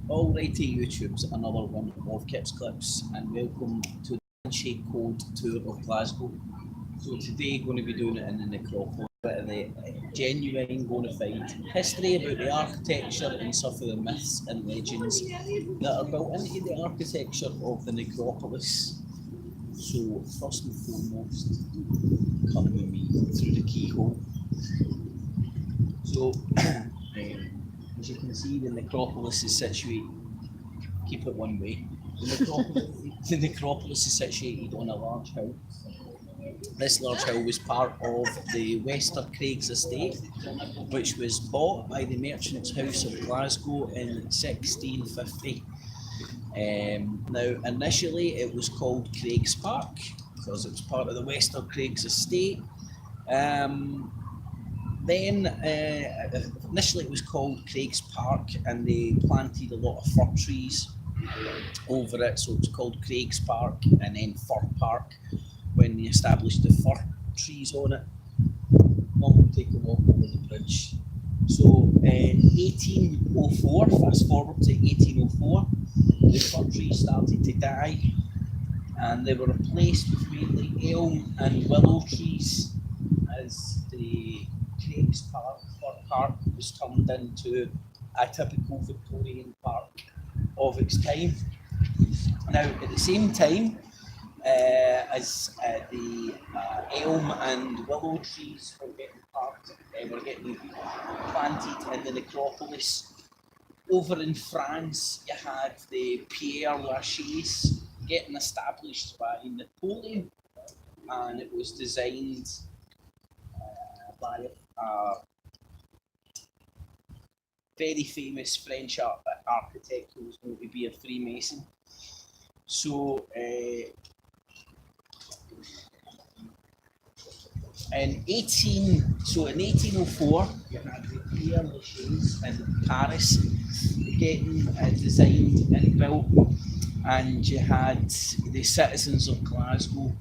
Alrighty, YouTube's another one of Kip's Clips, and welcome to the Vanci Code Tour of Glasgow. So today, going to be doing it in the Necropolis, a bit of the genuine bona fide history about the architecture and some of the myths and legends that are built into the architecture of the Necropolis. So first and foremost, come with me through the keyhole. So as you can see, the necropolis is situated, keep it one way, the necropolis is situated on a large hill. This large hill was part of the Wester Craigs estate, which was bought by the Merchants' House of Glasgow in 1650. Now, initially it was called Craig's Park, because it was part of the Wester Craigs estate. Then initially it was called Craig's Park, and they planted a lot of fir trees over it, so it was called Craig's Park, and then Fir Park when they established the fir trees on it. One will take a walk over the bridge. So in 1804, fast forward to 1804, the fir trees started to die, and they were replaced with mainly elm and willow trees as the Craig's Park, Fir Park, was turned into a typical Victorian park of its time. Now, at the same time as the elm and willow trees were getting planted in the necropolis, over in France, you had the Père Lachaise getting established by Napoleon, and it was designed by a very famous French architect who was going to be a Freemason. So in 1804, you had the Père Lachaise in Paris getting designed and built, and you had the citizens of Glasgow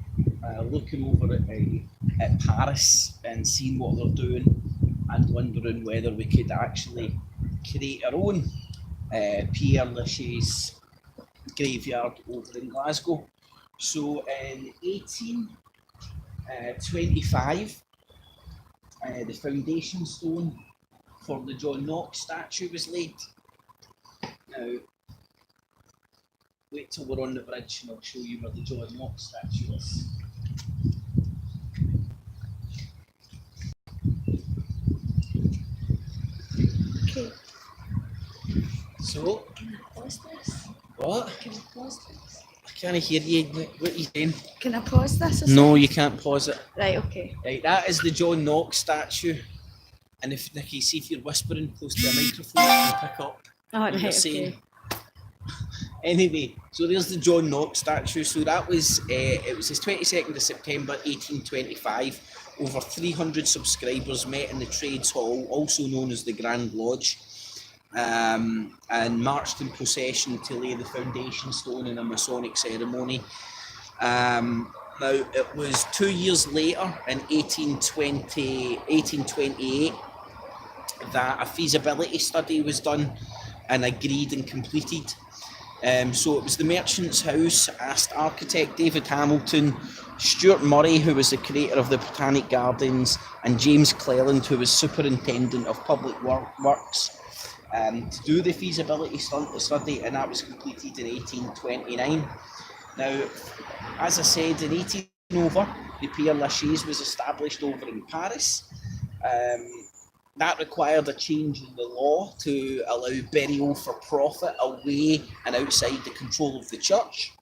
looking over at Paris and seeing what they're doing and wondering whether we could actually create our own Père Lachaise graveyard over in Glasgow. So in 1825, the foundation stone for the John Knox statue was laid. Now, wait till we're on the bridge and I'll show you where the John Knox statue is. Okay. So, Can I pause this? what? Can I pause this? I can't hear you. What are you saying? Can I pause this? No, you can't pause it. Right, okay. Right, that is the John Knox statue. And if Nikki, see if you're whispering close to a microphone, you can pick up Oh, what right, you're saying. okay. Anyway, so there's the John Knox statue. So that was, it was the 22nd of September 1825. Over 300 subscribers met in the Trades Hall, also known as the Grand Lodge, and marched in procession to lay the foundation stone in a Masonic ceremony. Now, it was 2 years later, in 1828, that a feasibility study was done and agreed and completed. So it was the Merchants' House asked architect David Hamilton, Stuart Murray, who was the creator of the Botanic Gardens, and James Cleland, who was superintendent of public works, to do the feasibility study, and that was completed in 1829. Now, as I said, in 1804, the Père Lachaise was established over in Paris. That required a change in the law to allow burial for profit away and outside the control of the church,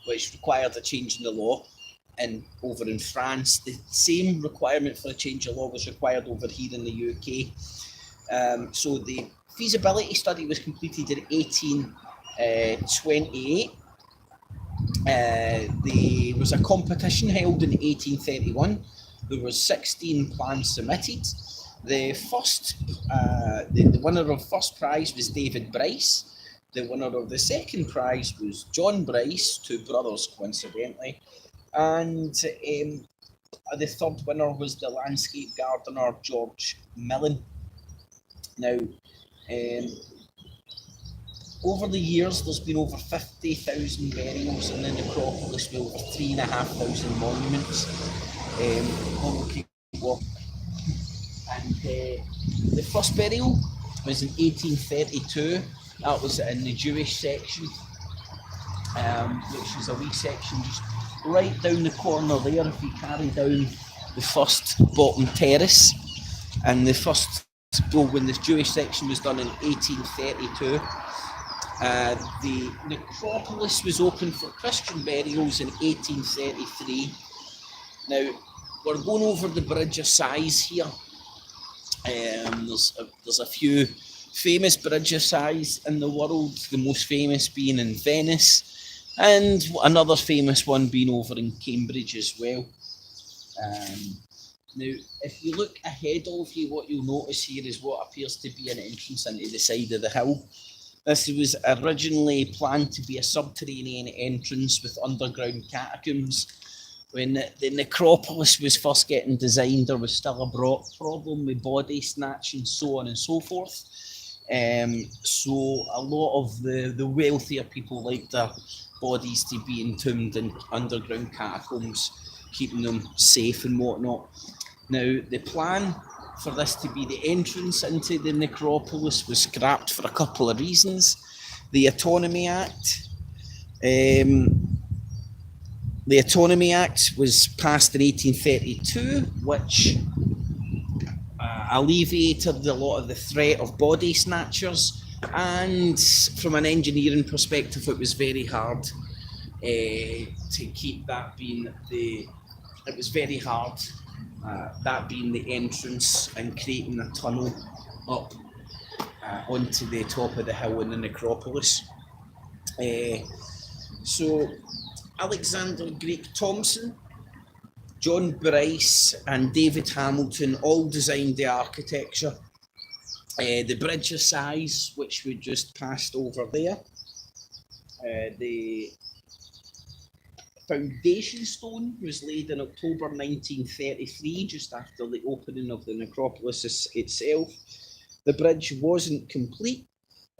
which required a change in the law. And over in France, the same requirement for a change of law was required over here in the UK. So the feasibility study was completed in 1828. There was a competition held in 1831. There was 16 plans submitted. The winner of first prize was David Bryce. The winner of the second prize was John Bryce, two brothers coincidentally. And the third winner was the landscape gardener George Millen. Now, over the years, there's been over 50,000 burials in the necropolis with over 3,500 monuments. And the first burial was in 1832. That was in the Jewish section, which is a wee section just right down the corner there. If you carry down the first bottom terrace, and the first, well, when the Jewish section was done in 1832, the necropolis was open for Christian burials in 1833. Now, we're going over the Bridge of Sighs here. There's a few famous Bridge of Sighs in the world, the most famous being in Venice, and another famous one being over in Cambridge as well. Now, if you look ahead of you, what you'll notice here is what appears to be an entrance into the side of the hill. This was originally planned to be a subterranean entrance with underground catacombs. When the necropolis was first getting designed, there was still a problem with body snatching, so on and so forth. So a lot of the wealthier people liked their bodies to be entombed in underground catacombs, keeping them safe and whatnot. Now, the plan for this to be the entrance into the necropolis was scrapped for a couple of reasons. The Autonomy Act. The Autonomy Act was passed in 1832, which alleviated a lot of the threat of body snatchers, and from an engineering perspective, it was very hard to keep that being that being the entrance and creating a tunnel up onto the top of the hill in the necropolis. So Alexander Greek Thompson, John Bryce and David Hamilton all designed the architecture. The Bridge of Sighs, which we just passed over there, the foundation stone was laid in October 1933, just after the opening of the necropolis itself. The bridge wasn't complete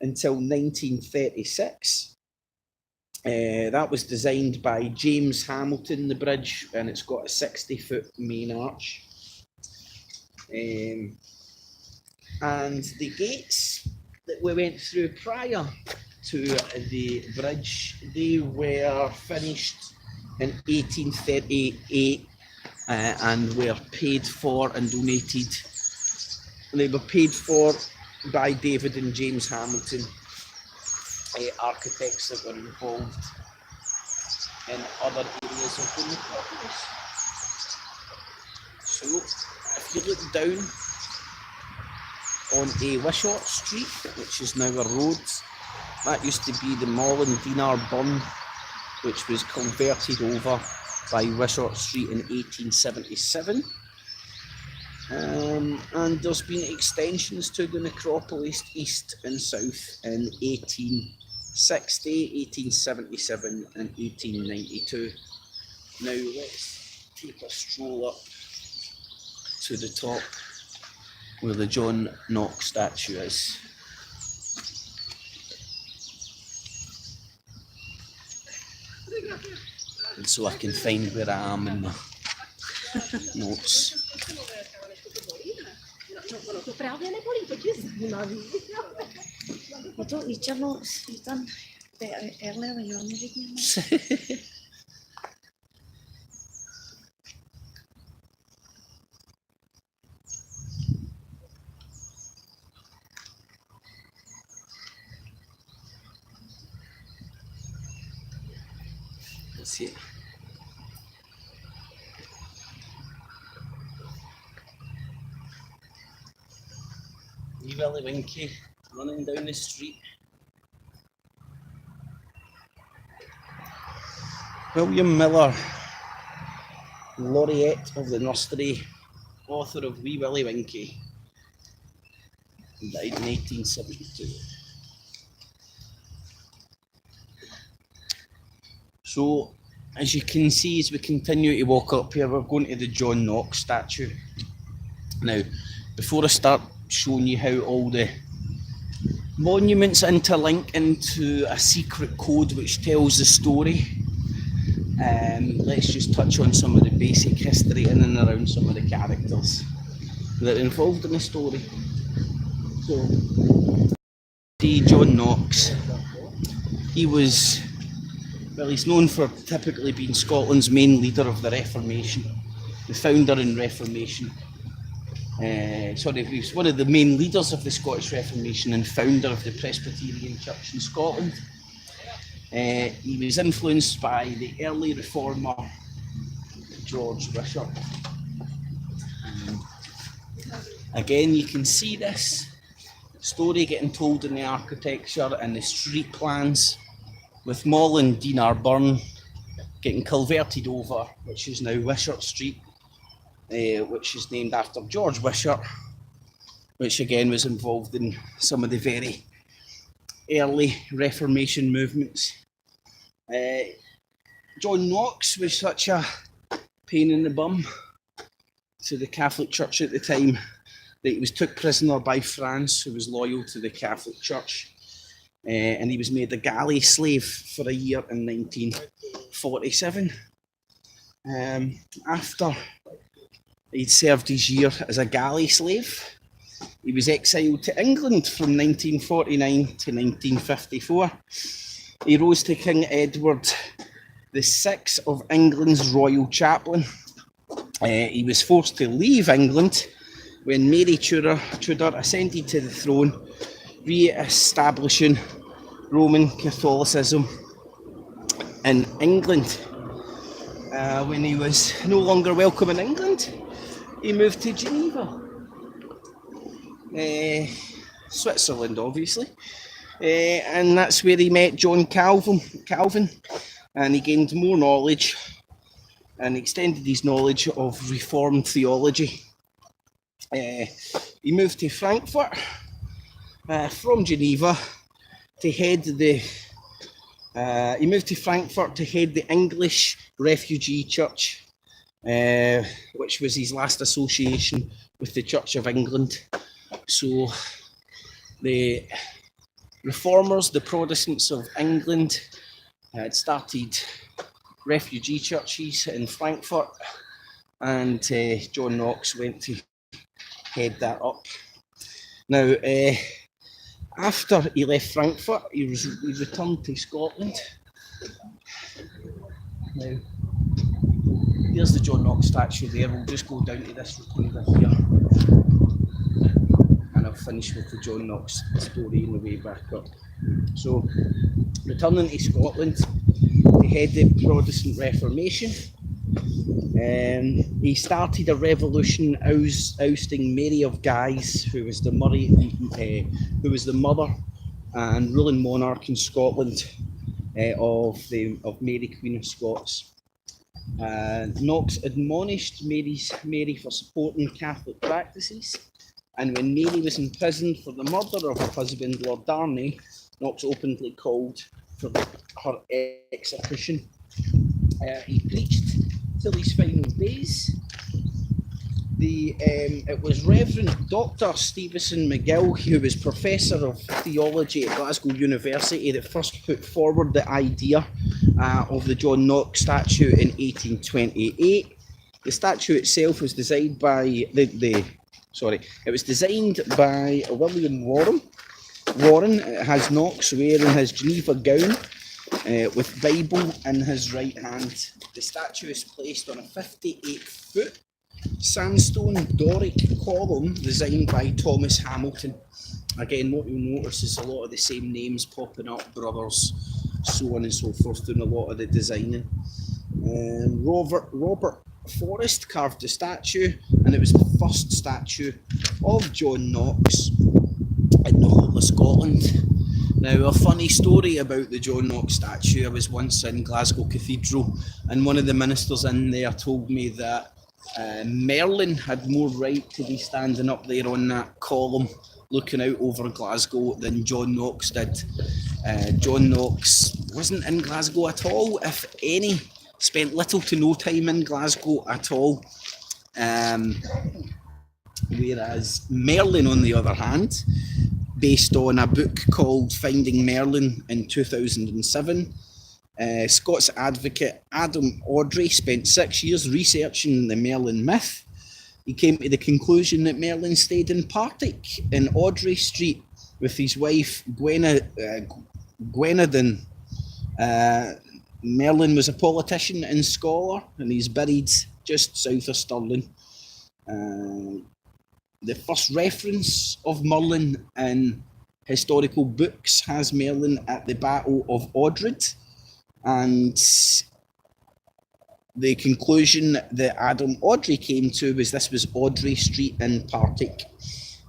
until 1936. That was designed by James Hamilton, the bridge, and it's got a 60-foot main arch. And the gates that we went through prior to the bridge, they were finished in 1838 and were paid for and donated. They were paid for by David and James Hamilton, architects that were involved in other areas of the necropolis. So, if you look down on a Wishart Street, which is now a road, that used to be the Mall and Dinar Burn, which was converted over by Wishart Street in 1877. And there's been extensions to the necropolis east and south in 1860, 1877 and 1892. Now let's take a stroll up to the top where the John Knox statue is. And so I can find where I am in my notes. I don't read your notes. You've done better earlier when you were reading your notes. Let's see. Wee Willie Winkie running down the street. William Miller, laureate of the nursery, author of Wee Willie Winkie, died in 1872. So, as you can see, as we continue to walk up here, we're going to the John Knox statue. Now, before I start showing you how all the Monuments interlink into a secret code which tells the story. Let's just touch on some of the basic history in and around some of the characters that are involved in the story. So, John Knox, he's known for typically being Scotland's main leader of the Reformation, the founder in Reformation. He was one of the main leaders of the Scottish Reformation and founder of the Presbyterian Church in Scotland. He was influenced by the early reformer George Wishart. Again, you can see this story getting told in the architecture and the street plans, with Mall and Dinar Burn getting culverted over, which is now Wishart Street, which is named after George Wishart, which again was involved in some of the very early Reformation movements. John Knox was such a pain in the bum to the Catholic Church at the time that he was took prisoner by France, who was loyal to the Catholic Church, and he was made a galley slave for a year in 1947. After he'd served his year as a galley slave, he was exiled to England from 1949 to 1954. He rose to King Edward VI of England's royal chaplain. He was forced to leave England when Mary Tudor ascended to the throne, re-establishing Roman Catholicism in England. When he was no longer welcome in England, he moved to Geneva, Switzerland, obviously, and that's where he met John Calvin, and he gained more knowledge and extended his knowledge of Reformed theology. He moved to Frankfurt from Geneva to head the English Refugee Church, which was his last association with the Church of England. So the Reformers, the Protestants of England, had started refugee churches in Frankfurt, and John Knox went to head that up. Now, after he left Frankfurt, he returned to Scotland. Now, here's the John Knox statue there. We'll just go down to this rotunda here, and I'll finish with the John Knox story on the way back up. So, returning to Scotland, he head the Protestant Reformation. He started a revolution ousting Mary of Guise, who was the mother and ruling monarch in Scotland of Mary, Queen of Scots. Knox admonished Mary for supporting Catholic practices, and when Mary was imprisoned for the murder of her husband, Lord Darnley, Knox openly called for her execution. He preached till his final days. It was Reverend Dr. Stephenson McGill, who was Professor of Theology at Glasgow University, that first put forward the idea of the John Knox statue in 1828. The statue itself was designed by William Warren. It has Knox wearing his Geneva gown with Bible in his right hand. The statue is placed on a 58-foot sandstone Doric column designed by Thomas Hamilton. Again, what you'll notice is a lot of the same names popping up, brothers, so on and so forth, doing a lot of the designing. Robert Forrest carved the statue, and it was the first statue of John Knox in the whole of Scotland. Now, a funny story about the John Knox statue. I was once in Glasgow Cathedral, and one of the ministers in there told me that Merlin had more right to be standing up there on that column looking out over Glasgow than John Knox did. John Knox wasn't in Glasgow at all, if any, spent little to no time in Glasgow at all. Whereas Merlin, on the other hand, based on a book called Finding Merlin in 2007. Scots advocate Adam Audrey spent 6 years researching the Merlin myth. He came to the conclusion that Merlin stayed in Partick in Audrey Street with his wife Gwenadon. Merlin was a politician and scholar, and he's buried just south of Stirling. The first reference of Merlin in historical books has Merlin at the Battle of Odred, and the conclusion that Adam Audrey came to was this was Audrey Street in Partick.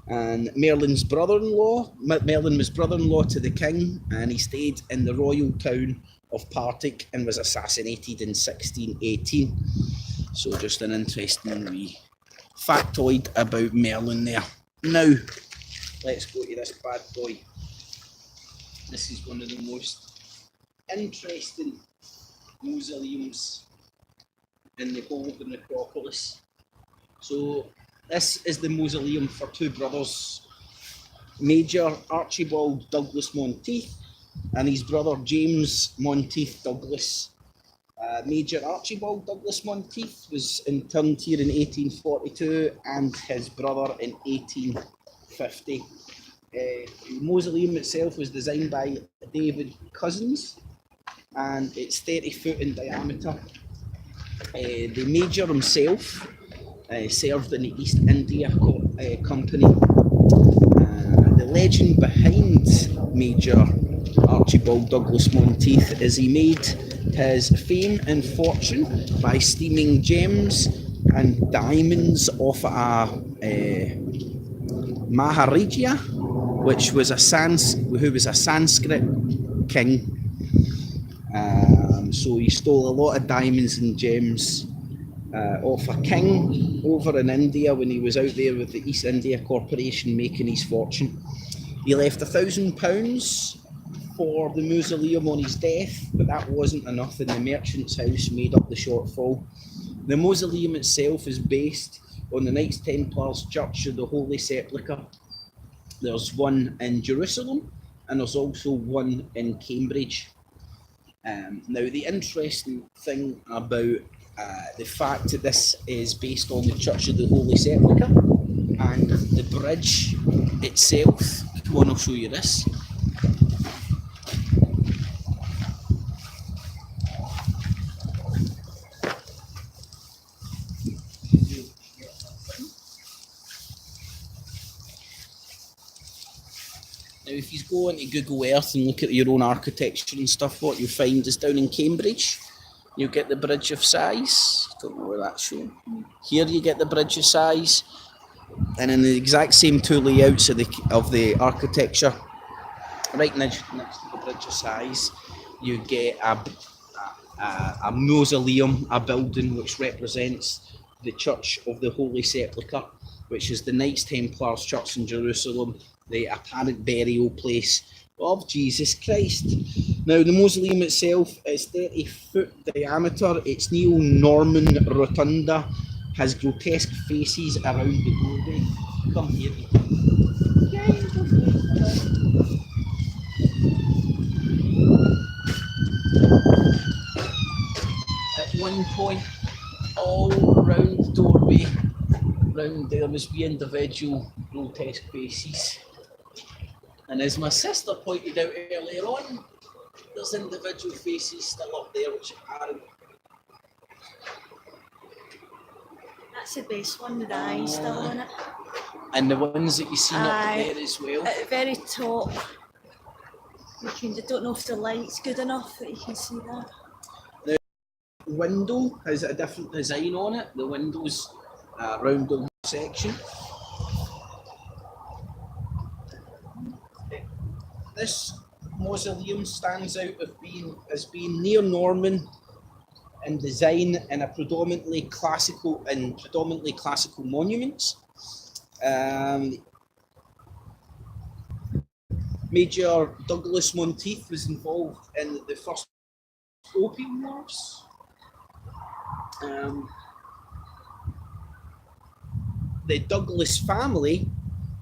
And Merlin was brother-in-law to the king, and he stayed in the royal town of Partick and was assassinated in 1618. So just an interesting wee factoid about Merlin there. Now, let's go to this bad boy. This is one of the most interesting mausoleums in the whole of the necropolis. So this is the mausoleum for two brothers, Major Archibald Douglas Monteith and his brother James Monteith Douglas. Major Archibald Douglas Monteith was interned here in 1842 and his brother in 1850. The mausoleum itself was designed by David Cousins and it's 30 foot in diameter. The Major himself served in the East India Company. The legend behind Major Archibald Douglas Monteith is he made his fame and fortune by steaming gems and diamonds off a Maharaja, who was a Sanskrit king. So he stole a lot of diamonds and gems off a king over in India when he was out there with the East India Corporation making his fortune. He left £1,000 for the mausoleum on his death, but that wasn't enough, and the merchant's house made up the shortfall. The mausoleum itself is based on the Knights Templars Church of the Holy Sepulchre. There's one in Jerusalem and there's also one in Cambridge. Now the interesting thing about the fact that this is based on the Church of the Holy Sepulchre and the bridge itself, come on, I'll show you this. Now if you go into Google Earth and look at your own architecture and stuff, what you'll find is down in Cambridge, you get the Bridge of Sighs. Don't know where that's shown. Here you get the Bridge of Sighs, and in the exact same two layouts of the architecture, right next to the Bridge of Sighs, you get a mausoleum, a building which represents the Church of the Holy Sepulchre, which is the Knights Templars Church in Jerusalem, the apparent burial place of Jesus Christ. Now the mausoleum itself is 30 foot diameter, it's neo-Norman rotunda, has grotesque faces around the doorway. Come here. At one point, all around the doorway, round there was wee individual grotesque faces. And as my sister pointed out earlier on, there's individual faces still up there which aren't. That's the best one with the eyes still on it. And the ones that you see up there as well. At the very top, I don't know if the light's good enough that you can see that. The window has a different design on it. The window's round the section. This mausoleum stands out as being neo-Norman in design and predominantly classical monuments. Major Douglas Monteith was involved in the first Opium Wars. The Douglas family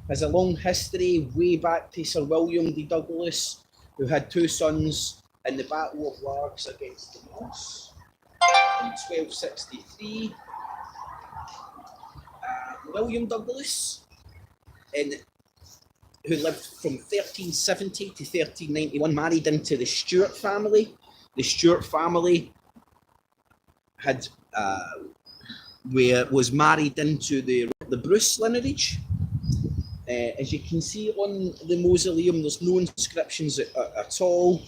has a long history way back to Sir William de Douglas, who had 2 sons in the Battle of Largs against the Knox in 1263. William Douglas, who lived from 1370 to 1391, married into the Stuart family. The Stuart family was married into the Bruce lineage. As you can see on the mausoleum, there's no inscriptions at all.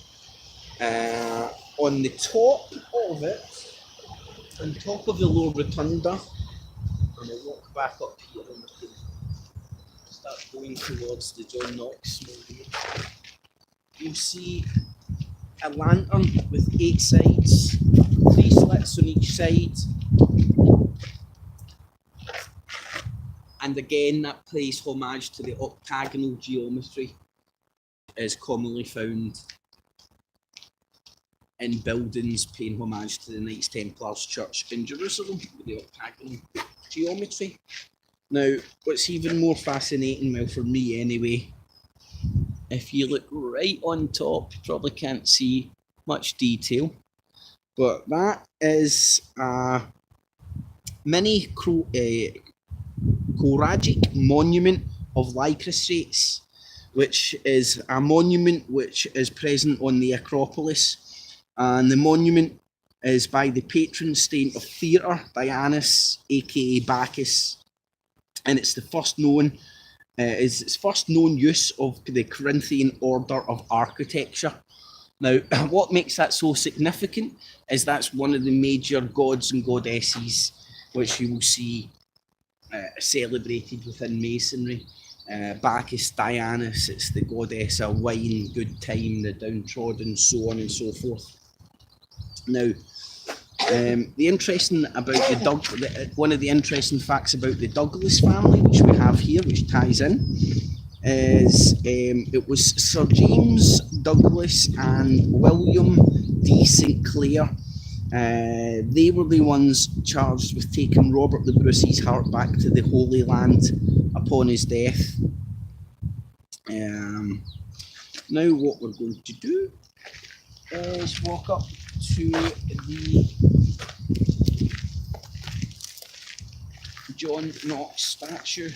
On the top of it, on top of the lower rotunda, and I'll walk back up here and we can start going towards the John Knox monument. You'll see a lantern with 8 sides, 3 slits on each side. And again, that pays homage to the octagonal geometry is commonly found in buildings paying homage to the Knights Templars Church in Jerusalem, with the octagonal geometry. Now, what's even more fascinating, well, for me anyway, if you look right on top, you probably can't see much detail, but that is a mini choragic monument of lycrostrates, which is a monument which is present on the Acropolis. And the monument is by the patron saint of theatre, Dionysus, aka Bacchus, and it's the first known use of the Corinthian order of architecture. Now, what makes that so significant is that's one of the major gods and goddesses which you will see celebrated within Masonry. Bacchus, Dionysus, it's the goddess of wine, good time, the downtrodden, so on and so forth. Now, one of the interesting facts about the Douglas family, which we have here, which ties in, is it was Sir James Douglas and William de Sinclair. They were the ones charged with taking Robert the Bruce's heart back to the Holy Land upon his death. Now what we're going to do is walk up to the John Knox statue.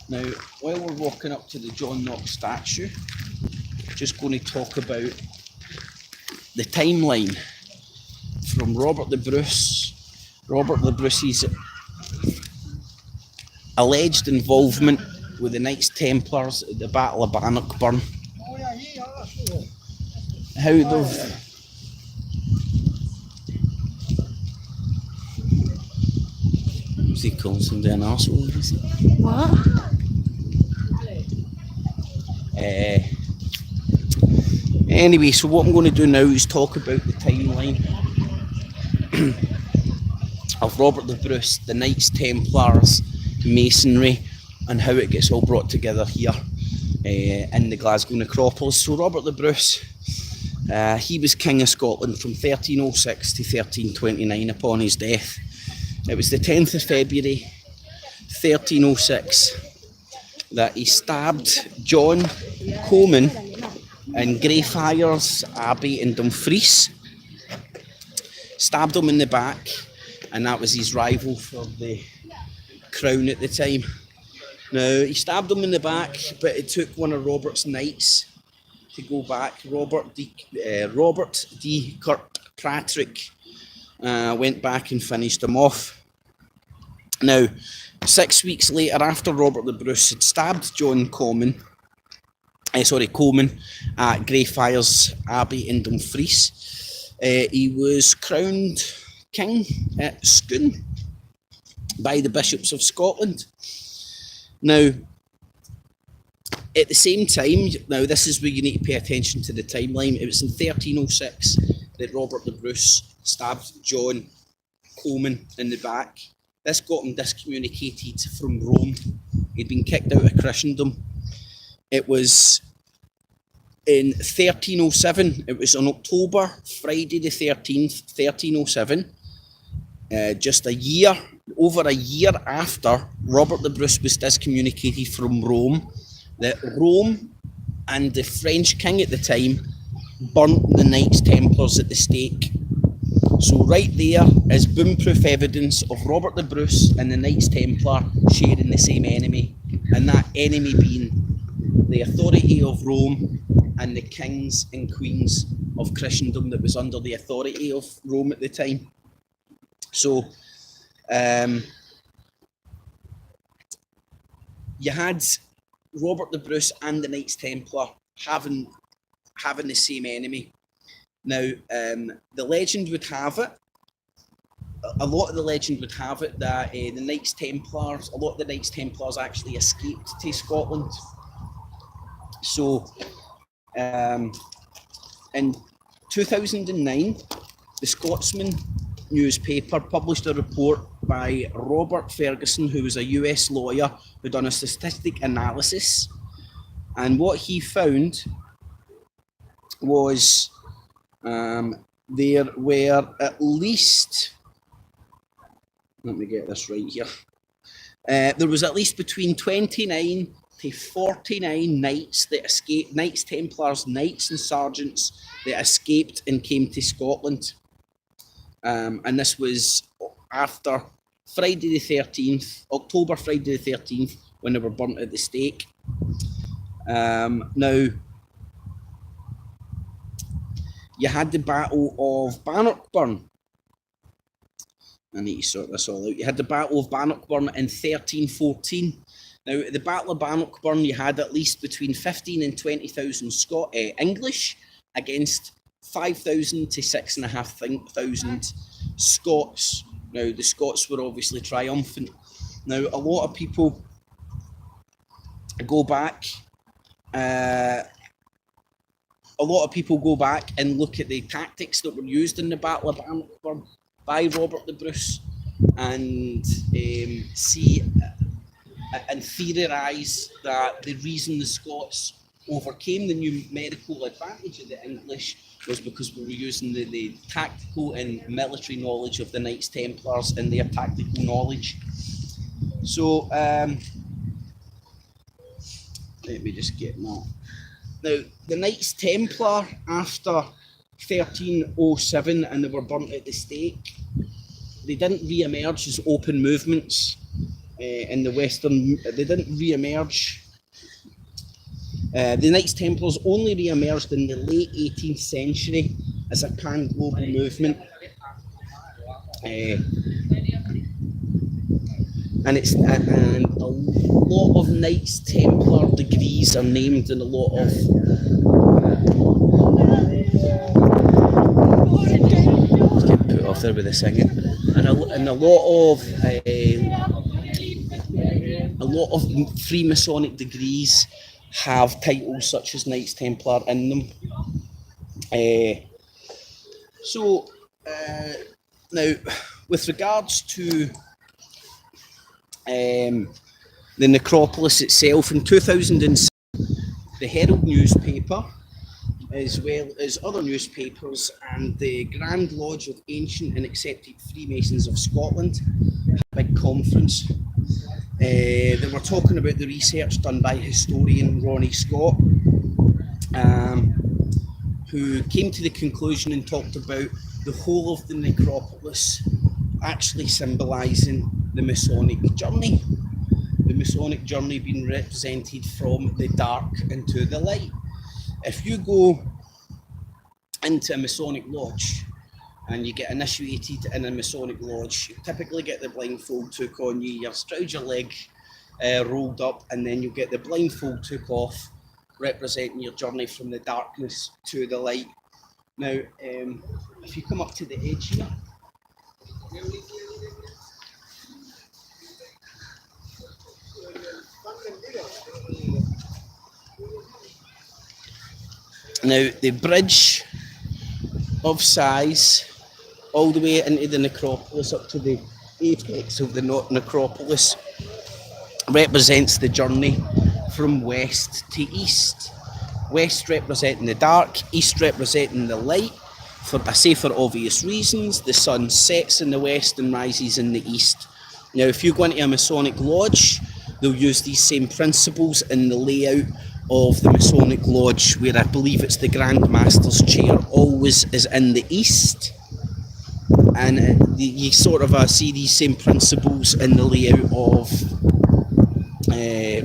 Now, while we're walking up to the John Knox statue, I'm just going to talk about the timeline from Robert the Bruce's alleged involvement with the Knights Templars at the Battle of Bannockburn. How they've he calls him an arsehole, is it? What? Anyway, so what I'm going to do now is talk about the timeline of Robert the Bruce, the Knights Templars, Masonry, and how it gets all brought together here in the Glasgow Necropolis. So Robert the Bruce, he was King of Scotland from 1306 to 1329 upon his death. It was the 10th of February 1306 that he stabbed John Comyn in Greyfriars Abbey in Dumfries. Stabbed him in the back, and that was his rival for the crown at the time. Now, he stabbed him in the back, but it took one of Robert's knights to go back. Robert de Kirkpatrick went back and finished him off. Now, 6 weeks later, after Robert the Bruce had stabbed John Comyn at Greyfriars Abbey in Dumfries, he was crowned king at Scone by the bishops of Scotland. Now, at the same time, now this is where you need to pay attention to the timeline. It was in 1306 that Robert the Bruce stabbed John Comyn in the back. This got him discommunicated from Rome. He'd been kicked out of Christendom. It was in 1307, it was on October, Friday the 13th, 1307, just a year over a year after Robert the Bruce was discommunicated from Rome, that Rome and the French king at the time burnt the Knights Templars at the stake. So right there is boom-proof evidence of Robert the Bruce and the Knights Templar sharing the same enemy, and that enemy being the authority of Rome and the kings and queens of Christendom that was under the authority of Rome at the time. So you had Robert the Bruce and the Knights Templar having the same enemy. Now, the legend would have it, a lot of the legend would have it that a lot of the Knights Templars actually escaped to Scotland. So, in 2009, the Scotsman newspaper published a report by Robert Ferguson, who was a US lawyer who done a statistic analysis, and what he found was there were at least, let me get this right here, there was at least between 29 to 49 knights that escaped, Knights Templars, knights and sergeants that escaped and came to Scotland. And this was after Friday the 13th, October Friday the 13th, when they were burnt at the stake. Now, you had the Battle of Bannockburn. I need to sort this all out. You had the Battle of Bannockburn in 1314. Now, at the Battle of Bannockburn, you had at least between 15 and 20,000 English against 5,000 to 6,500 Scots. Now, the Scots were obviously triumphant. Now, a lot of people go back and look at the tactics that were used in the Battle of Bannockburn by Robert the Bruce and see and theorise that the reason the Scots overcame the numerical advantage of the English was because we were using the tactical and military knowledge of the Knights Templars and their tactical knowledge. So, let me just get that. Now, the Knights Templar, after 1307 and they were burnt at the stake, they didn't re-emerge as open movements in the Western. They didn't re-emerge. The Knights Templars only re-emerged in the late 18th century as a pan-global movement. And a lot of Knights Templar degrees are named in a lot of get put off there with the singing, and a lot of Freemasonic degrees have titles such as Knights Templar in them. Now, with regards to the necropolis itself, in 2006, the Herald newspaper, as well as other newspapers and the Grand Lodge of Ancient and Accepted Freemasons of Scotland, had a big conference. They were talking about the research done by historian Ronnie Scott, who came to the conclusion and talked about the whole of the necropolis actually symbolising the Masonic journey. The Masonic journey being represented from the dark into the light. If you go into a Masonic lodge and you get initiated in a Masonic lodge, you typically get the blindfold took on you, you stroud your leg rolled up, and then you get the blindfold took off, representing your journey from the darkness to the light. Now, if you come up to the edge here, now the bridge of size all the way into the necropolis up to the apex of the necropolis represents the journey from west to east. West representing the dark, east representing the light. For obvious reasons, the sun sets in the west and rises in the east. Now, if you go into a Masonic lodge, they'll use these same principles in the layout of the Masonic lodge, where I believe it's the Grand Master's chair always is in the east. And you sort of see these same principles in the layout of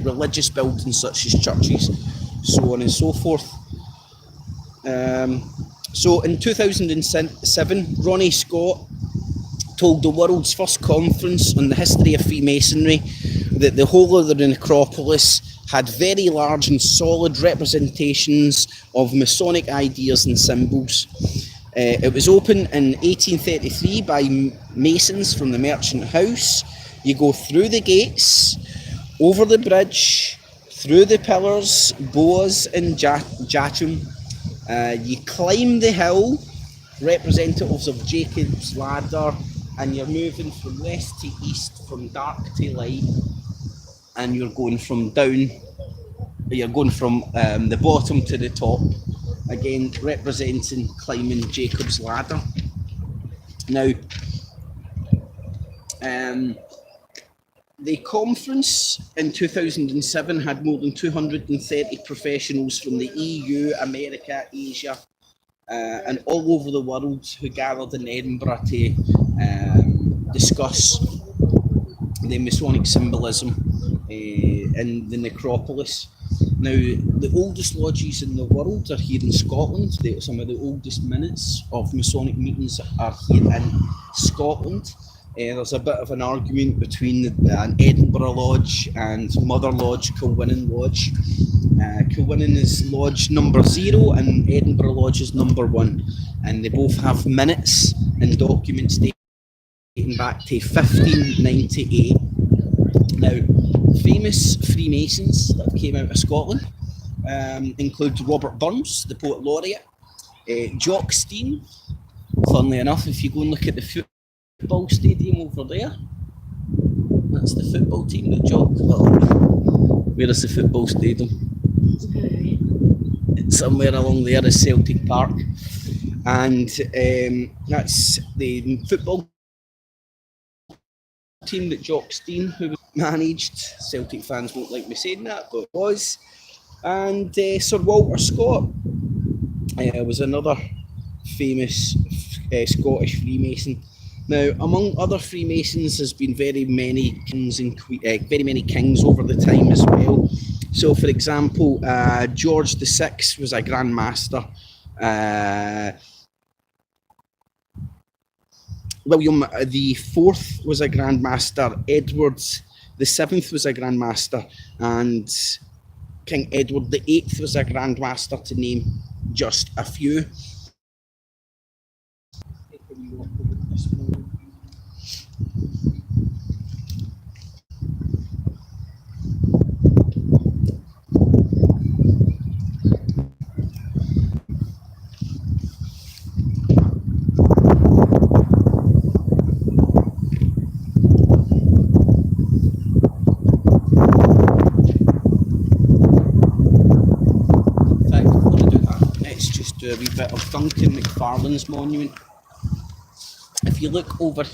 religious buildings such as churches, so on and so forth. So in 2007, Ronnie Scott told the world's first conference on the history of Freemasonry that the whole of the necropolis had very large and solid representations of Masonic ideas and symbols. It was opened in 1833 by Masons from the Merchant House. You go through the gates, over the bridge, through the pillars, boas and jatrum. You climb the hill, representatives of Jacob's ladder, and you're moving from west to east, from dark to light, and you're going from the bottom to the top, again representing climbing Jacob's ladder. Now, the conference in 2007 had more than 230 professionals from the EU, America, Asia, and all over the world who gathered in Edinburgh to discuss the Masonic symbolism in the necropolis. Now, the oldest lodges in the world are here in Scotland. Some of the oldest minutes of Masonic meetings are here in Scotland. There's a bit of an argument between an Edinburgh Lodge and Mother Lodge, Kilwinning Lodge. Kilwinning is lodge number 0 and Edinburgh Lodge is number 1. And they both have minutes and documents dating back to 1598. Now, famous Freemasons that came out of Scotland include Robert Burns, the Poet Laureate, Jock Stein. Funnily enough, if you go and look at the football stadium over there, that's the football team that Jock. Well, where is the football stadium? It's somewhere along there is Celtic Park, and that's the football team that Jock Stein, who managed. Celtic fans won't like me saying that, but it was. And Sir Walter Scott was another famous Scottish Freemason. Now, among other Freemasons, there's been very many kings over the time as well. So, for example, George VI was a Grand Master. William the IV was a Grand Master. Edward the VII was a Grand Master, and King Edward the VIII was a Grand Master, to name just a few. A wee bit of Duncan McFarlane's monument. If you look over,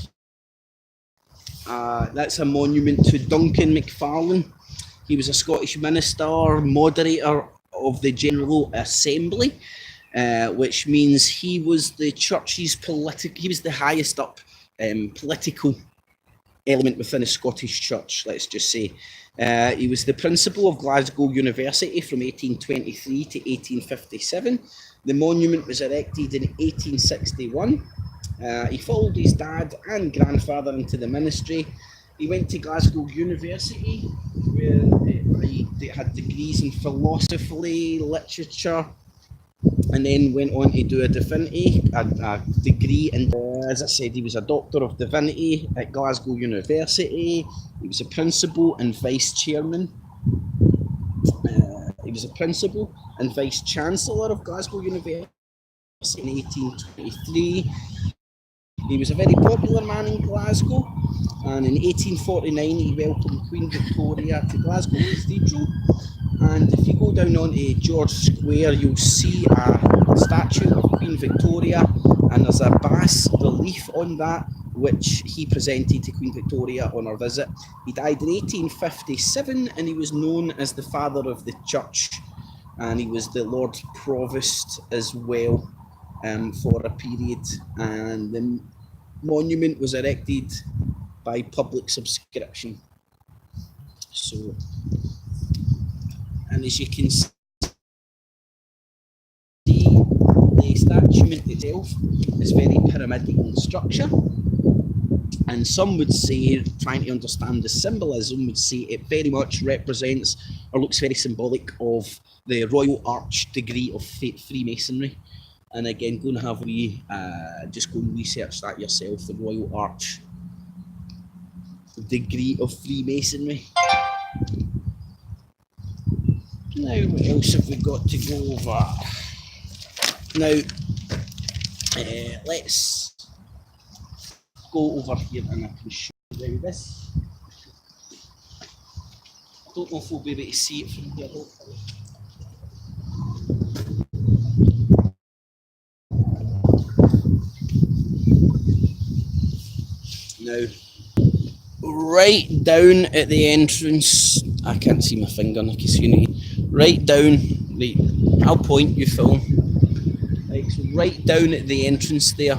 that's a monument to Duncan McFarlane. He was a Scottish minister, moderator of the General Assembly, which means he was the church's he was the highest up political element within a Scottish church, let's just say. He was the principal of Glasgow University from 1823 to 1857. The monument was erected in 1861. He followed his dad and grandfather into the ministry. He went to Glasgow University, where he had degrees in philosophy, literature, and then went on to do a divinity, a degree in, as I said, he was a doctor of divinity at Glasgow University. He was a principal and vice chairman. He was a principal and vice chancellor of Glasgow University in 1823. He was a very popular man in Glasgow, and in 1849 he welcomed Queen Victoria to Glasgow Cathedral. And if you go down onto George Square, you'll see a statue of Queen Victoria, and there's a bas relief on that which he presented to Queen Victoria on her visit. He died in 1857, and he was known as the Father of the Church, and he was the Lord Provost as well for a period. And the monument was erected by public subscription. So, and as you can see, the statue itself is very pyramidal in structure, and some would say, trying to understand the symbolism, would say it very much represents or looks very symbolic of the Royal Arch degree of Freemasonry. And again, go and have just go and research that yourself, the Royal Arch degree of Freemasonry. Now, what else have we got to go over? Now, let's go over here and I can show you this. I don't know if we'll be able to see it from here, hopefully. Now, right down at the entrance, I can't see my finger, right down, right, I'll point, you film. Right, so right down at the entrance there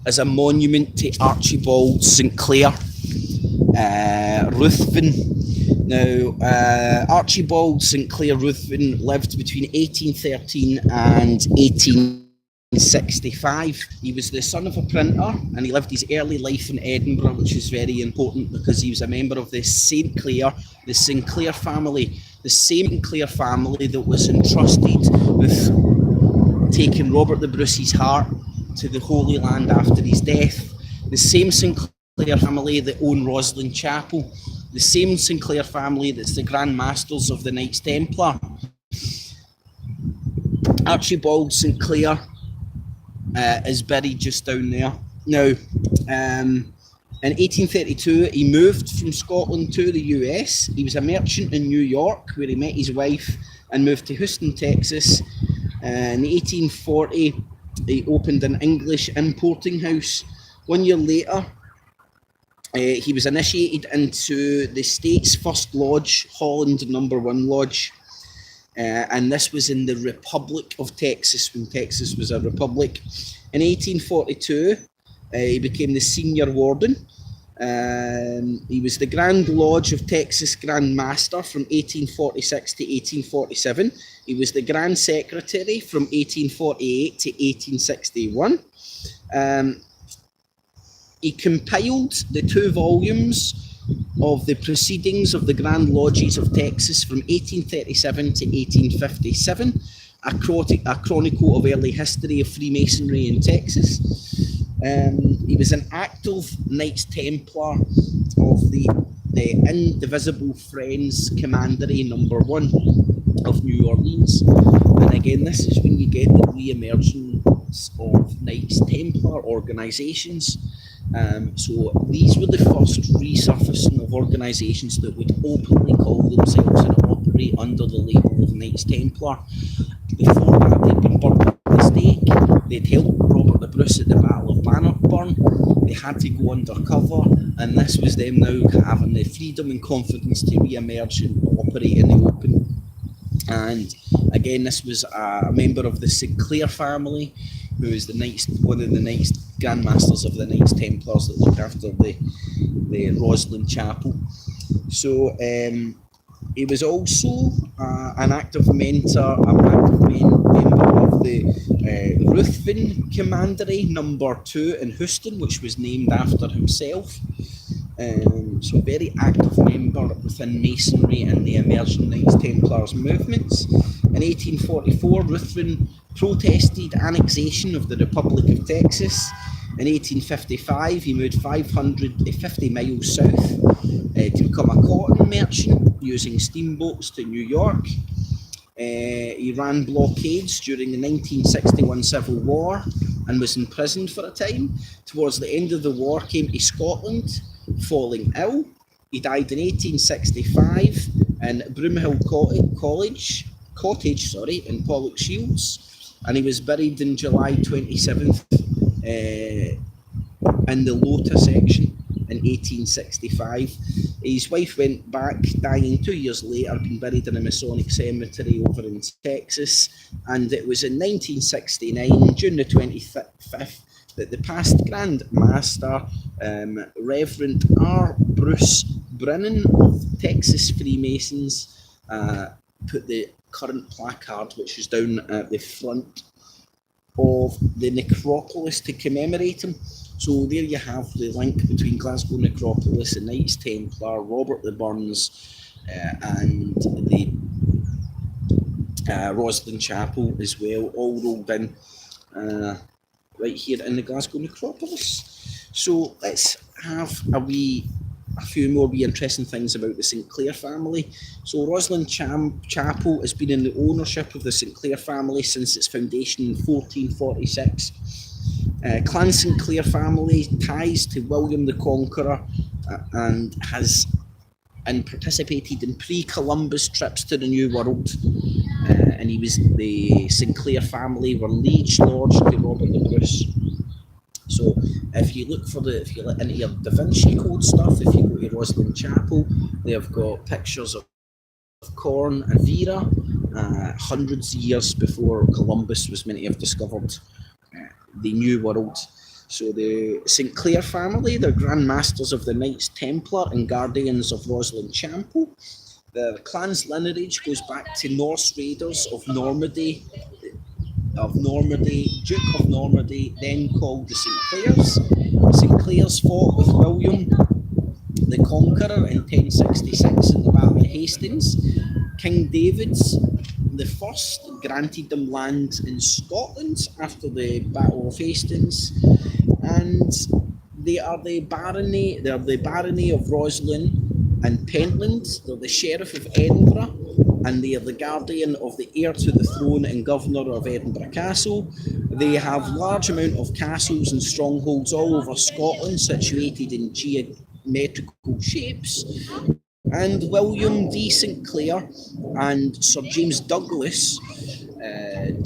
is a monument to Archibald Sinclair, Ruthven. Now, Archibald Sinclair Ruthven lived between 1813 and 1865. He was the son of a printer, and he lived his early life in Edinburgh, which is very important because he was a member of the Sinclair family, the same Sinclair family that was entrusted with taking Robert the Bruce's heart to the Holy Land after his death, the same Sinclair family that own Roslin Chapel, the same Sinclair family that's the Grand Masters of the Knights Templar. Archibald Sinclair is buried just down there. Now, in 1832, he moved from Scotland to the US. He was a merchant in New York, where he met his wife, and moved to Houston, Texas. In 1840, he opened an English importing house. 1 year later, he was initiated into the state's first lodge, Holland No. 1 Lodge. And this was in the Republic of Texas, when Texas was a republic. In 1842, he became the senior warden. He was the Grand Lodge of Texas Grand Master from 1846 to 1847. He was the Grand Secretary from 1848 to 1861. He compiled the 2 volumes of the Proceedings of the Grand Lodges of Texas from 1837 to 1857, a chronicle of early history of Freemasonry in Texas. He was an active Knights Templar of the Indivisible Friends Commandery No. 1 of New Orleans. And again, this is when you get the re-emergence of Knights Templar organisations. So these were the first resurfacing of organisations that would openly call themselves and operate under the label of Knights Templar. Before that, they'd been burned at the stake. They'd helped Robert the Bruce at the Battle of Bannockburn. They had to go undercover, and this was them now having the freedom and confidence to re-emerge and operate in the open. And again, this was a member of the Sinclair family, who is one of the Knights Grand Masters of the Knights Templars that looked after the Roslin Chapel. So he was also an active mentor, member of the Ruthven Commandery No. 2 in Houston, which was named after himself. So a very active member within Masonry and the emerging Knights Templars movements. In 1844, Ruthven protested annexation of the Republic of Texas. In 1855, he moved 550 miles south to become a cotton merchant using steamboats to New York. He ran blockades during the 1961 Civil War and was imprisoned for a time. Towards the end of the war, came to Scotland, falling ill. He died in 1865 in Broomhill Cottage in Pollokshields, and he was buried on July 27th in the Lota section in 1865. His wife went back, dying 2 years later, being buried in a Masonic cemetery over in Texas. And it was in 1969, June the 25th, that the past Grand Master, Reverend R. Bruce Brennan of Texas Freemasons, put the current placard, which is down at the front of the necropolis, to commemorate him. So there you have the link between Glasgow Necropolis, the Knights Templar, Robert the Burns, and the Rosslyn Chapel as well, all rolled in right here in the Glasgow Necropolis. So let's have a few more interesting things about the Sinclair family. So Rosslyn Chapel has been in the ownership of the Sinclair family since its foundation in 1446. Clan Sinclair family ties to William the Conqueror and participated in pre-Columbus trips to the New World. And the Sinclair family were liege lords to Robert the Bruce. So if you look into your Da Vinci Code stuff, if you go to Rosslyn Chapel, they've got pictures of corn and Vera, hundreds of years before Columbus was meant to have discovered the New World. So the Sinclair family, they're Grand Masters of the Knights Templar and Guardians of Rosslyn Chapel. The clan's lineage goes back to Norse raiders of Normandy, Duke of Normandy, then called the Sinclairs. Sinclairs fought with William the Conqueror in 1066 in the Battle of Hastings. King David the First granted them land in Scotland after the Battle of Hastings, and they are the barony of Rosslyn and Pentland. They're the Sheriff of Edinburgh, and they are the guardian of the heir to the throne and governor of Edinburgh Castle. They have large amount of castles and strongholds all over Scotland, situated in geometrical shapes. And William D. Sinclair and Sir James Douglas,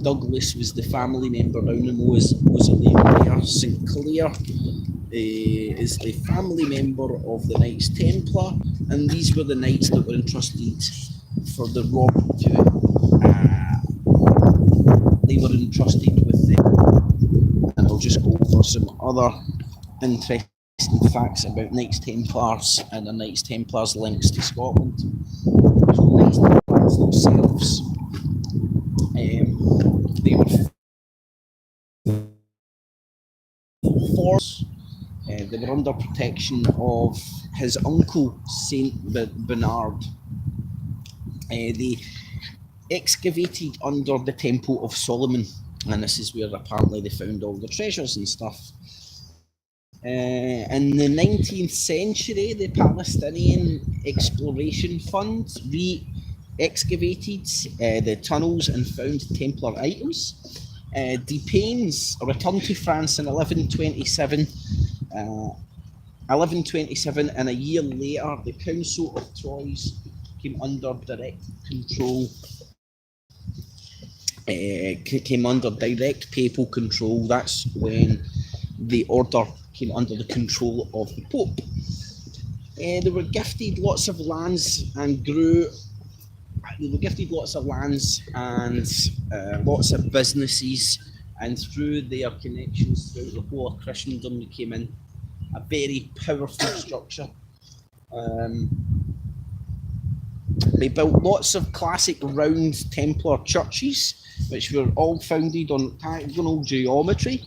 Douglas was the family member down the mausoleum there. Sinclair is the family member of the Knights Templar, and these were the knights that were entrusted for the rob to they were entrusted with them. And I'll just go over some other interesting facts about Knights Templars and the Knights Templars links to Scotland. So Knights Templars themselves, they were under protection of his uncle Saint Bernard. They excavated under the Temple of Solomon, and this is where apparently they found all the treasures and stuff. In the 19th century, the Palestinian Exploration Fund re-excavated the tunnels and found Templar items. Depains returned to France in 1127, and a year later, the Council of Troyes came under direct papal control. That's when the order came under the control of the Pope. They were gifted lots of lands and lots of businesses, and through their connections throughout the whole of Christendom, they came in a very powerful structure. They built lots of classic round Templar churches, which were all founded on octagonal geometry,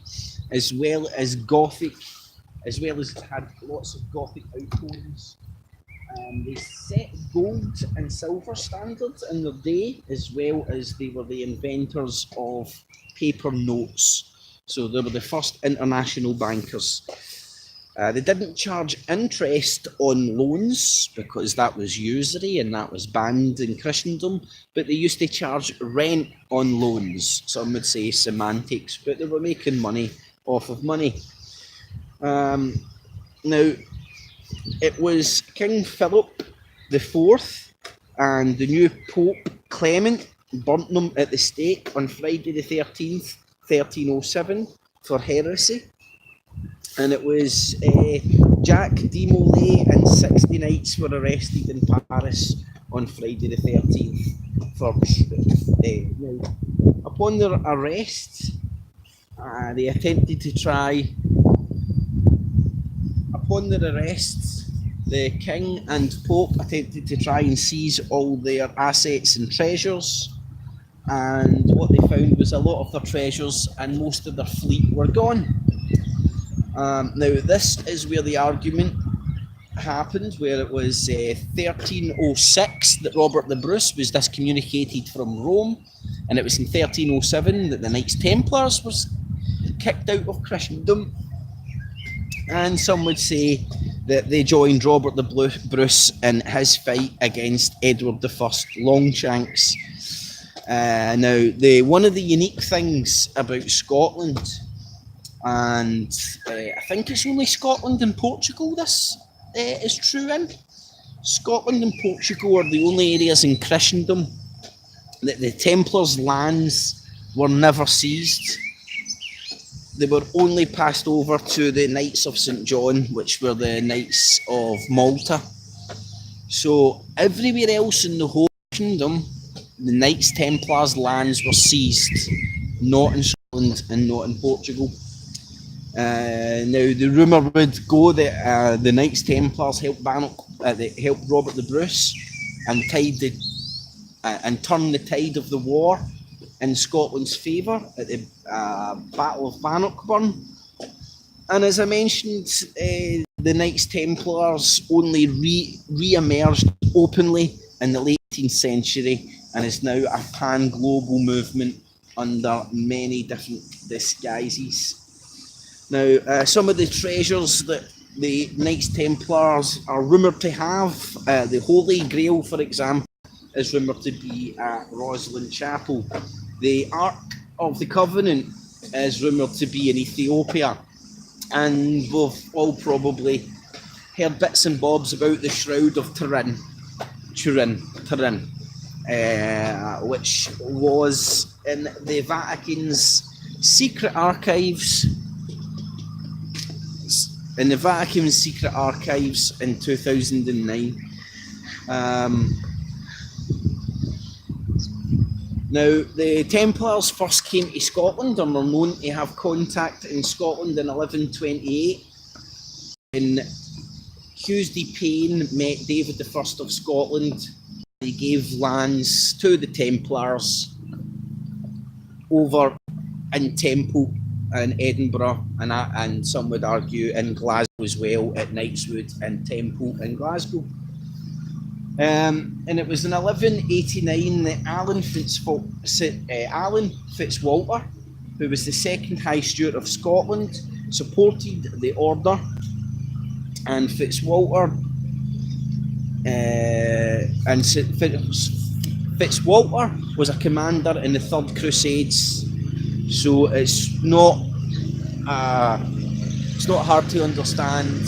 as well as had lots of Gothic outposts. They set gold and silver standards in their day, as well as they were the inventors of paper notes. So they were the first international bankers. They didn't charge interest on loans because that was usury and that was banned in Christendom, but they used to charge rent on loans. Some would say semantics, but they were making money off of money. Now, it was King Philip IV and the new Pope Clement burnt them at the stake on Friday the 13th, 1307, for heresy. And it was Jack de Molay and 60 knights were arrested in Paris on Friday the 13th for now, upon their arrest, they attempted to try. Upon their arrests, the king and pope attempted to try and seize all their assets and treasures. And what they found was a lot of their treasures and most of their fleet were gone. Now, this is where the argument happened, where it was 1306 that Robert the Bruce was discommunicated from Rome, and it was in 1307 that the Knights Templars was kicked out of Christendom. And some would say that they joined Robert the Bruce in his fight against Edward I Longshanks. Now, one of the unique things about Scotland, and I think it's only Scotland and Portugal this is true in. Scotland and Portugal are the only areas in Christendom that the Templars' lands were never seized. They were only passed over to the Knights of St. John, which were the Knights of Malta. So everywhere else in the whole kingdom, the Knights Templars' lands were seized, not in Scotland and not in Portugal. Now, the rumour would go that the Knights Templars helped helped Robert the Bruce and turned the tide of the war in Scotland's favour at the Battle of Bannockburn. And as I mentioned, the Knights Templars only re-emerged openly in the late 18th century and is now a pan-global movement under many different disguises. Now, some of the treasures that the Knights Templars are rumoured to have, the Holy Grail, for example, is rumoured to be at Rosslyn Chapel. The Ark of the Covenant is rumoured to be in Ethiopia. And we've all probably heard bits and bobs about the Shroud of Turin, which was in the Vatican's secret archives. In the Vatican's secret archives in 2009. Now, the Templars first came to Scotland and were known to have contact in Scotland in 1128. When Hughes de Payne met David I of Scotland, he gave lands to the Templars over in Temple in Edinburgh, and some would argue in Glasgow as well, at Knightswood and Temple in Glasgow. And it was in 1189 that Alan Fitzwalter, who was the second High Steward of Scotland, supported the order. And Fitzwalter was a commander in the Third Crusades. So it's not hard to understand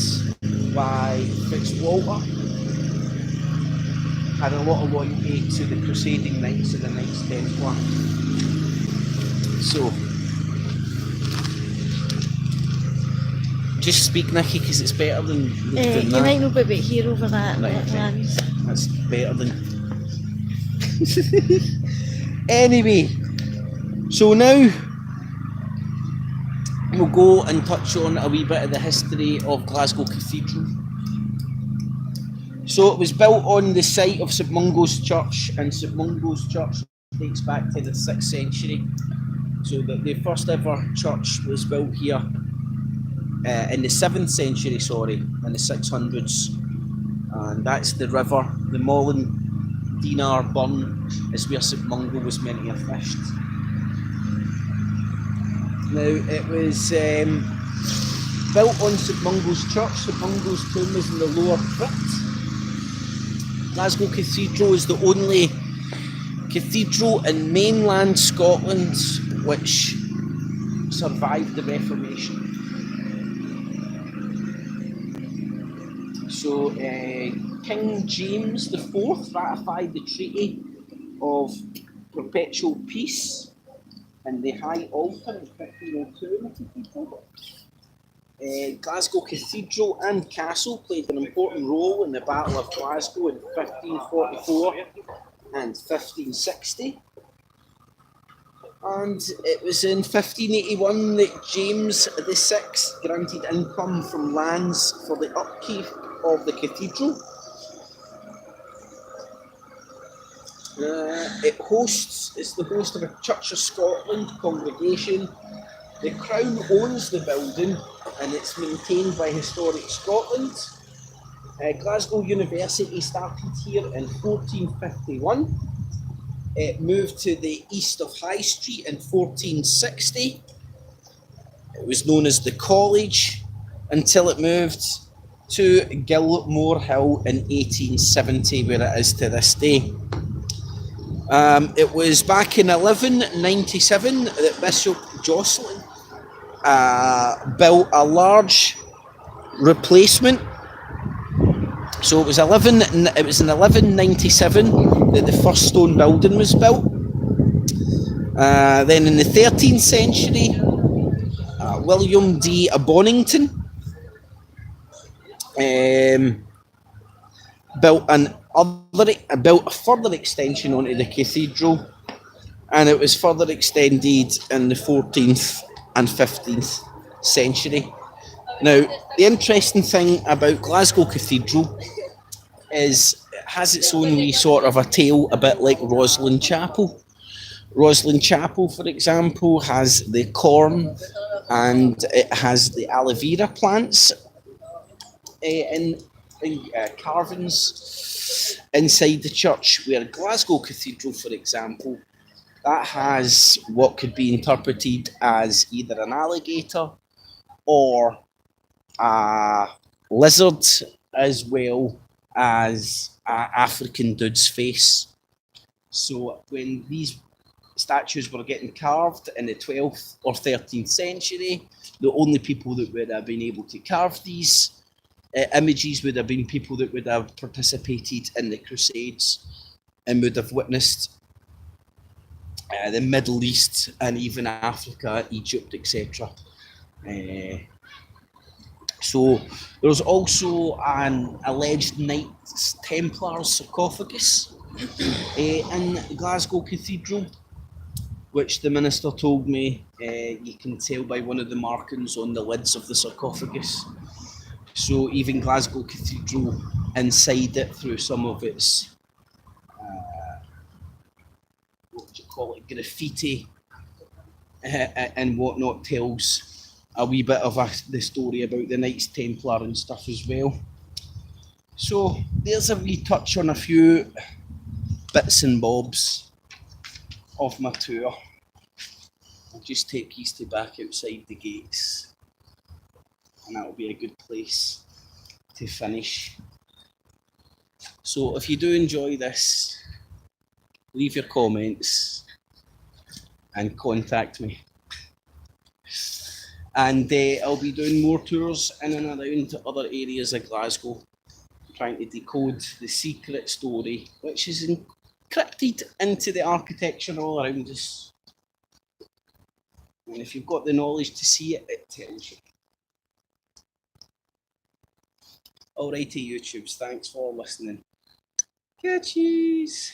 why Fitzwalter had a lot of loyalty to the Crusading Knights and the Knights Templar. So, just speak, Nicky, because it's better than you that. might not be able to hear over that. Right, okay. That's better than. Anyway, so now we'll go and touch on a wee bit of the history of Glasgow Cathedral. So it was built on the site of St Mungo's Church, and St Mungo's Church dates back to the 6th century. So the first ever church was built here in the 7th century, in the 600s. And that's the river, the Mollen Dinar Burn is where St Mungo was meant to have fished. Now, it was built on St Mungo's Church. St Mungo's tomb is in the lower crypt. Glasgow Cathedral is the only cathedral in mainland Scotland which survived the Reformation. So King James IV ratified the Treaty of Perpetual Peace in the High Altar in 1502 in the cathedral. Glasgow Cathedral and Castle played an important role in the Battle of Glasgow in 1544 and 1560. And it was in 1581 that James VI granted income from lands for the upkeep of the cathedral. It's the host of a Church of Scotland congregation. The Crown owns the building and it's maintained by Historic Scotland. Glasgow University started here in 1451. It moved to the east of High Street in 1460. It was known as the College until it moved to Gilmore Hill in 1870, where it is to this day. It was back in 1197 that Bishop Jocelyn built a large replacement. So it was in 1197 that the first stone building was built. Then in the 13th century, William D. Bonington built a further extension onto the cathedral, and it was further extended in the 14th and 15th century. Now, the interesting thing about Glasgow Cathedral is it has its own wee sort of a tale, a bit like Roslin Chapel. Roslin Chapel, for example, has the corn and it has the aloe vera plants in carvings inside the church, where Glasgow Cathedral, for example, that has what could be interpreted as either an alligator or a lizard, as well as an African dude's face. So when these statues were getting carved in the 12th or 13th century, the only people that would have been able to carve these images would have been people that would have participated in the Crusades and would have witnessed the Middle East and even Africa, Egypt, etc. So there's also an alleged Knights Templar sarcophagus in Glasgow Cathedral, which the minister told me you can tell by one of the markings on the lids of the sarcophagus. So even Glasgow Cathedral, inside it, through some of its graffiti and whatnot, tells a wee bit of the story about the Knights Templar and stuff as well. So there's a wee touch on a few bits and bobs of my tour. I'll just take you to back outside the gates, and that'll be a good place to finish. So if you do enjoy this, leave your comments and contact me. And I'll be doing more tours in and around other areas of Glasgow, trying to decode the secret story which is encrypted into the architecture all around us. And if you've got the knowledge to see it, it tells you. Alrighty, YouTubes, thanks for listening. Catchies!